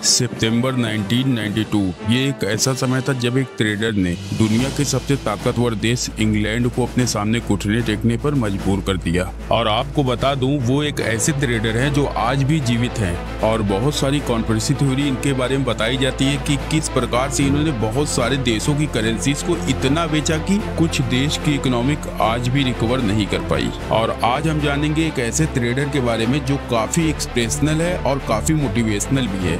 सितंबर 1992 ये एक ऐसा समय था जब एक ट्रेडर ने दुनिया के सबसे ताकतवर देश इंग्लैंड को अपने सामने घुटने टेकने पर मजबूर कर दिया। और आपको बता दूं, वो एक ऐसे ट्रेडर हैं जो आज भी जीवित हैं और बहुत सारी कॉन्स्पिरेसी थ्योरी इनके बारे में बताई जाती है कि किस प्रकार से इन्होंने बहुत सारे देशों की करेंसीज को इतना बेचा कि कुछ देश की इकोनॉमिक आज भी रिकवर नहीं कर पाई। और आज हम जानेंगे एक ऐसे ट्रेडर के बारे में जो काफी एक्सप्रेशनल है और काफी मोटिवेशनल भी है।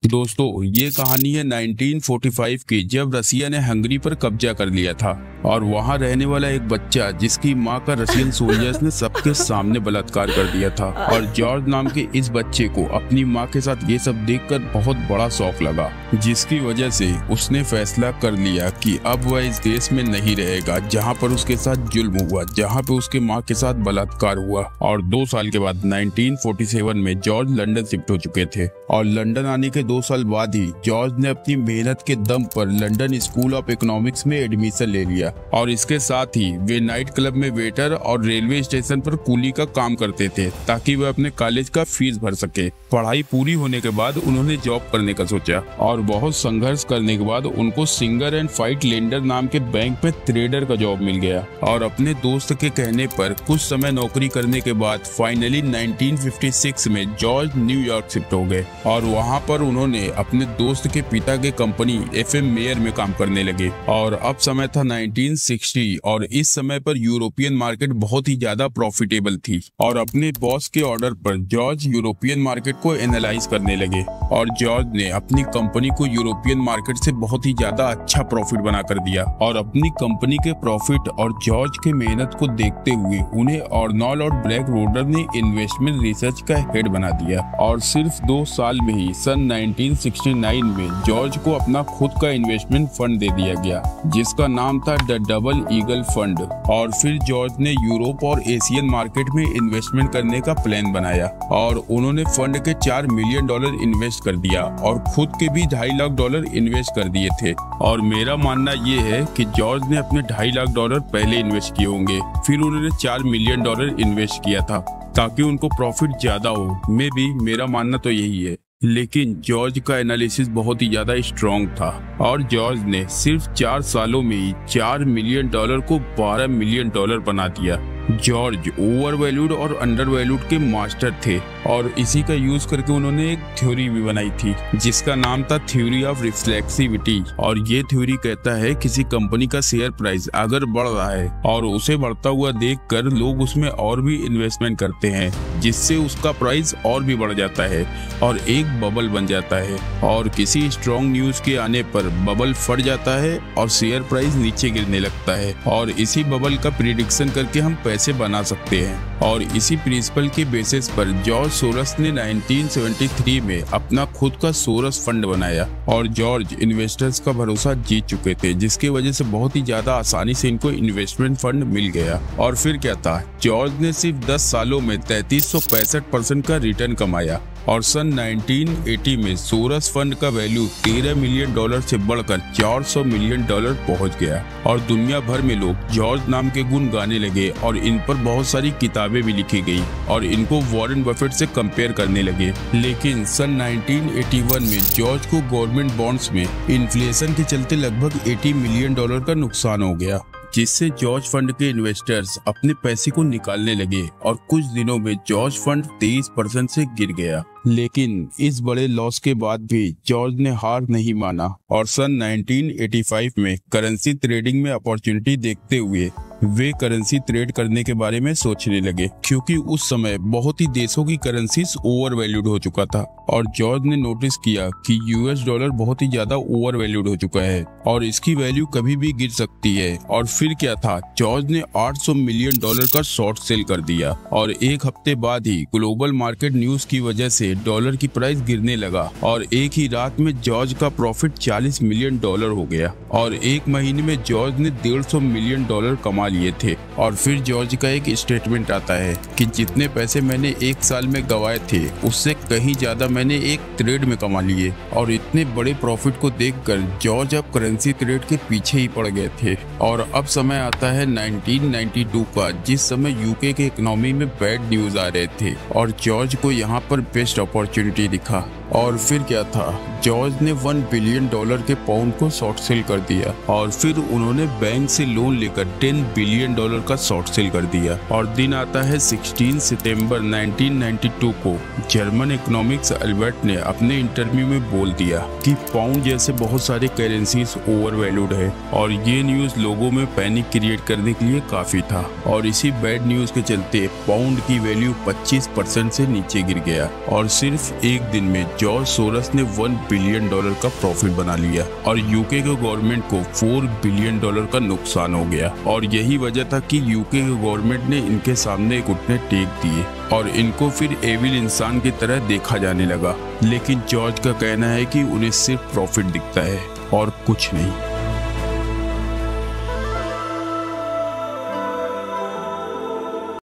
दोस्तों, ये कहानी है 1945 की, जब रसिया ने हंगरी पर कब्जा कर लिया था और वहां रहने वाला एक बच्चा जिसकी मां का रशियन सोल्जर्स ने सबके सामने बलात्कार कर दिया था। और जॉर्ज नाम के इस बच्चे को अपनी मां के साथ ये सब देखकर बहुत बड़ा शौक लगा, जिसकी वजह से उसने फैसला कर लिया कि अब वह इस देश में नहीं रहेगा जहां पर उसके साथ जुल्म हुआ, जहां पे उसके मां के साथ बलात्कार हुआ। और 2 साल के बाद 1947 में जॉर्ज लंदन शिफ्ट हो चुके थे और लंदन आने के 2 साल बाद ही जॉर्ज ने अपनी मेहनत के दम पर लंदन स्कूल ऑफ इकोनॉमिक्स में एडमिशन ले लिया। और इसके साथ ही वे नाइट क्लब में वेटर और रेलवे स्टेशन पर कूली का काम करते थे ताकि वे अपने कॉलेज का फीस भर सके। पढ़ाई पूरी होने के बाद उन्होंने जॉब करने का सोचा और बहुत संघर्ष करने के बाद उनको सिंगर एंड फाइट लेंडर नाम के बैंक में ट्रेडर का जॉब मिल गया। और अपने दोस्त के कहने पर कुछ समय नौकरी करने के बाद फाइनली 1956 में जॉर्ज न्यूयॉर्क शिफ्ट हो गए और वहाँ पर उन्होंने अपने दोस्त के पिता के कंपनी FM मेयर में काम करने लगे। और अब समय था 1960 और इस समय पर यूरोपियन मार्केट बहुत ही ज्यादा प्रॉफिटेबल थी। और अपने बॉस के ऑर्डर पर जॉर्ज यूरोपियन मार्केट को एनालाइज करने लगे और जॉर्ज ने अपनी कंपनी को यूरोपियन मार्केट से बहुत ही ज्यादा अच्छा प्रॉफिट बना कर दिया। और अपनी कंपनी के प्रॉफिट और जॉर्ज के मेहनत को देखते हुए उन्हें ऑर्नॉल और ब्लैक रोडर ने इन्वेस्टमेंट रिसर्च का हेड बना दिया। और सिर्फ 2 साल में ही सन 1969 में जॉर्ज को अपना खुद का इन्वेस्टमेंट फंड दे दिया गया, जिसका नाम था द डबल ईगल फंड। और फिर जॉर्ज ने यूरोप और एशियन मार्केट में इन्वेस्टमेंट करने का प्लान बनाया और उन्होंने फंड के $4 मिलियन इन्वेस्ट कर दिया और खुद के भी $2.5 लाख इन्वेस्ट कर दिए थे। और मेरा मानना ये है कि जॉर्ज ने अपने $2.5 लाख पहले इन्वेस्ट किए होंगे, फिर उन्होंने $4 मिलियन इन्वेस्ट किया था ताकि उनको प्रॉफिट ज्यादा हो। मेरा मानना तो यही है। लेकिन जॉर्ज का एनालिसिस बहुत ही ज्यादा स्ट्रॉन्ग था और जॉर्ज ने सिर्फ 4 सालों में ही $4 मिलियन को $12 मिलियन बना दिया। जॉर्ज ओवर वैल्यूड और अंडर वैल्यूड के मास्टर थे और इसी का यूज करके उन्होंने एक थ्योरी भी बनाई थी जिसका नाम था थ्योरी ऑफ रिफ्लेक्सिविटी। और ये थ्योरी कहता है किसी कंपनी का शेयर प्राइस अगर बढ़ रहा है और उसे बढ़ता हुआ देखकर लोग उसमें और भी इन्वेस्टमेंट करते हैं, जिससे उसका प्राइस और भी बढ़ जाता है और एक बबल बन जाता है। और किसी स्ट्रॉन्ग न्यूज के आने पर बबल फट जाता है और शेयर प्राइस नीचे गिरने लगता है। और इसी बबल का प्रिडिक्शन करके हम पैसे बना सकते हैं। और इसी प्रिंसिपल के बेसिस पर जॉर्ज सोरस ने 1973 में अपना खुद का सोरस फंड बनाया और जॉर्ज इन्वेस्टर्स का भरोसा जीत चुके थे, जिसकी वजह से बहुत ही ज्यादा आसानी से इनको इन्वेस्टमेंट फंड मिल गया। और फिर क्या था, जॉर्ज ने सिर्फ 10 सालों में 3365% का रिटर्न कमाया और सन 1980 में सोरस फंड का वैल्यू $13 मिलियन से बढ़कर $400 मिलियन पहुंच गया। और दुनिया भर में लोग जॉर्ज नाम के गुण गाने लगे और इन पर बहुत सारी किताबें भी लिखी गई और इनको वॉरेन बफेट से कंपेयर करने लगे। लेकिन सन 1981 में जॉर्ज को गवर्नमेंट बॉन्ड्स में इन्फ्लेशन के चलते लगभग $80 मिलियन का नुकसान हो गया, जिससे जॉर्ज फंड के इन्वेस्टर्स अपने पैसे को निकालने लगे और कुछ दिनों में जॉर्ज फंड 23% से गिर गया। लेकिन इस बड़े लॉस के बाद भी जॉर्ज ने हार नहीं माना और सन 1985 में करेंसी ट्रेडिंग में अपॉर्चुनिटी देखते हुए वे करेंसी ट्रेड करने के बारे में सोचने लगे, क्योंकि उस समय बहुत ही देशों की करेंसीज ओवर वैल्यूड हो चुका था। और जॉर्ज ने नोटिस किया कि $US बहुत ही ज्यादा ओवर वैल्यूड हो चुका है और इसकी वैल्यू कभी भी गिर सकती है। और फिर क्या था, जॉर्ज ने $800 मिलियन का शॉर्ट सेल कर दिया और एक हफ्ते बाद ही ग्लोबल मार्केट न्यूज की वजह से डॉलर की प्राइस गिरने लगा और एक ही रात में जॉर्ज का प्रॉफिट $40 मिलियन हो गया और एक महीने में जॉर्ज ने $150 मिलियन कमा लिए थे। और फिर जॉर्ज का एक स्टेटमेंट आता है कि जितने पैसे मैंने एक साल में गंवाए थे उससे कहीं ज्यादा मैंने एक ट्रेड में कमा लिए। और इतने बड़े प्रॉफिट को देखकर जॉर्ज अब करेंसी ट्रेड के पीछे ही पड़ गए थे। और अब समय आता है 1992 का, जिस समय यूके के इकोनॉमी में बैड न्यूज आ रहे थे और जॉर्ज को यहाँ पर बेस्ट अपॉर्चुनिटी दिखा। और फिर क्या था, जॉर्ज ने $1 बिलियन के पाउंड को शॉर्ट सेल कर दिया और फिर उन्होंने बैंक से लोन लेकर $10 बिलियन का शॉर्ट सेल कर दिया। और दिन आता है 16 सितंबर 1992 को। जर्मन इकोनॉमिक्स अल्बर्ट ने अपने इंटरव्यू में बोल दिया कि पाउंड जैसे बहुत सारे करेंसीज ओवर वैल्यूड है और ये न्यूज लोगों में पैनिक क्रिएट करने के लिए काफी था। और इसी बैड न्यूज के चलते पाउंड की वैल्यू 25% से नीचे गिर गया और सिर्फ एक दिन में जॉर्ज सोरस ने $1 बिलियन का प्रॉफिट बना लिया और यूके के गवर्नमेंट को $4 बिलियन का नुकसान हो गया। और यही वजह था कि यूके के गवर्नमेंट ने इनके सामने घुटने टेक दिए और इनको फिर एविल इंसान की तरह देखा जाने लगा। लेकिन जॉर्ज का कहना है कि उन्हें सिर्फ प्रॉफिट दिखता है और कुछ नहीं।